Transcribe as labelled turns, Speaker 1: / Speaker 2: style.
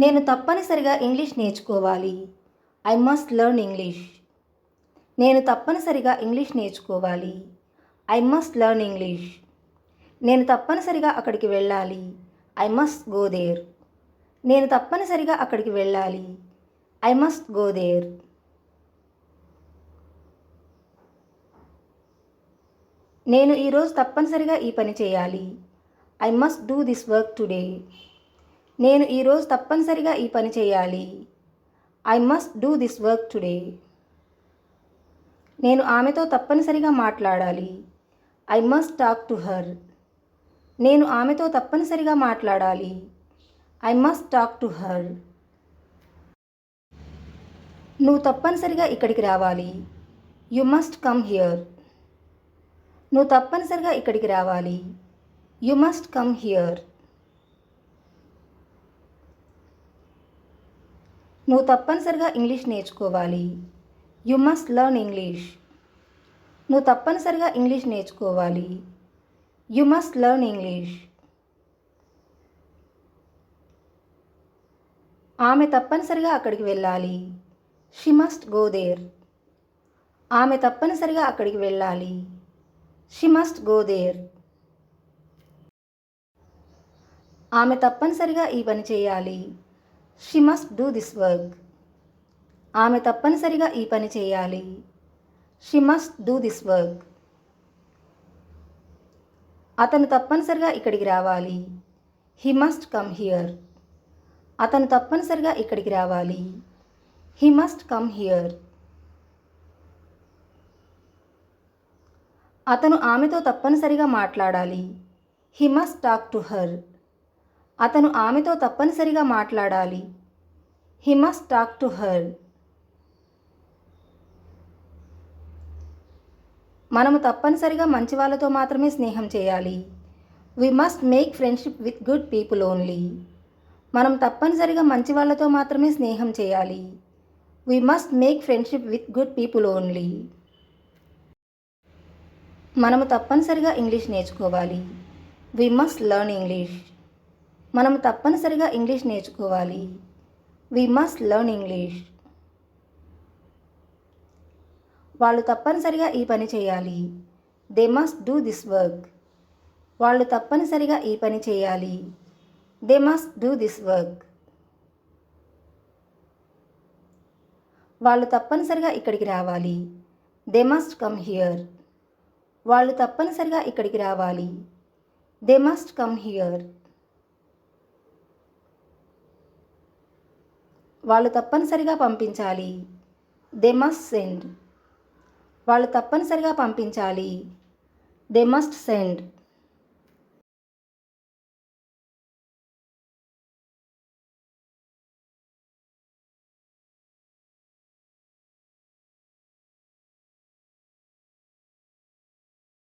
Speaker 1: నేను తప్పనిసరిగా ఇంగ్లీష్ నేర్చుకోవాలి. I must learn English. నేను తప్పనిసరిగా ఇంగ్లీష్ నేర్చుకోవాలి. I must learn English. నేను తప్పనిసరిగా అక్కడికి వెళ్ళాలి. I must go there. నేను తప్పనిసరిగా అక్కడికి వెళ్ళాలి. I must go there. నేను ఈరోజు తప్పనిసరిగా ఈ పని చేయాలి. I must do this work today. నేను ఈరోజు తప్పనిసరిగా ఈ పని చేయాలి. I must do this work today. నేను ఆమెతో తప్పనిసరిగా మాట్లాడాలి. I must talk to her. నేను ఆమెతో తప్పనిసరిగా మాట్లాడాలి. I must talk to her. నువ్వు తప్పనిసరిగా ఇక్కడికి రావాలి. You must come here. నువ్వు తప్పనిసరిగా ఇక్కడికి రావాలి. You must come here. నువ్వు తప్పనిసరిగా ఇంగ్లీష్ నేర్చుకోవాలి. You must learn English. నువ్వు తప్పనిసరిగా ఇంగ్లీష్ నేర్చుకోవాలి. You must learn English. ఆమె తప్పనిసరిగా అక్కడికి వెళ్ళాలి. She must go there. ఆమె తప్పనిసరిగా అక్కడికి వెళ్ళాలి. She must go there. ఆమె తప్పనిసరిగా ఈ పని చేయాలి. She must do this work. ఆమె తప్పనిసరిగా ఈ పని చేయాలి. She must do this work. అతను తప్పనిసరిగా ఇక్కడికి రావాలి. He must come here. అతను తప్పనిసరిగా ఇక్కడికి రావాలి. He must come here. అతను ఆమెతో తప్పనిసరిగా మాట్లాడాలి. He must talk to her. అతను ఆమెతో తప్పనిసరిగా మాట్లాడాలి. He must talk to her. మనము తప్పనిసరిగా మంచి వాళ్ళతో మాత్రమే స్నేహం చేయాలి. We must make friendship with good people only. మనం తప్పనిసరిగా మంచి వాళ్ళతో మాత్రమే స్నేహం చేయాలి. We must make friendship with good people only. మనము తప్పనిసరిగా ఇంగ్లీష్ నేర్చుకోవాలి. We must learn English. మనము తప్పనిసరిగా ఇంగ్లీష్ నేర్చుకోవాలి. We must learn English. వాళ్ళు తప్పనిసరిగా ఈ పని చేయాలి. They must do this work. వాళ్ళు తప్పనిసరిగా ఈ పని చేయాలి. They must do this work. వాళ్ళు తప్పనిసరిగా ఇక్కడికి రావాలి. They must come here. వాళ్ళు తప్పనిసరిగా ఇక్కడికి రావాలి. They must come here. వాళ్ళు తప్పనిసరిగా పంపించాలి. They must send. వాళ్ళు తప్పనిసరిగా పంపించాలి. They must send.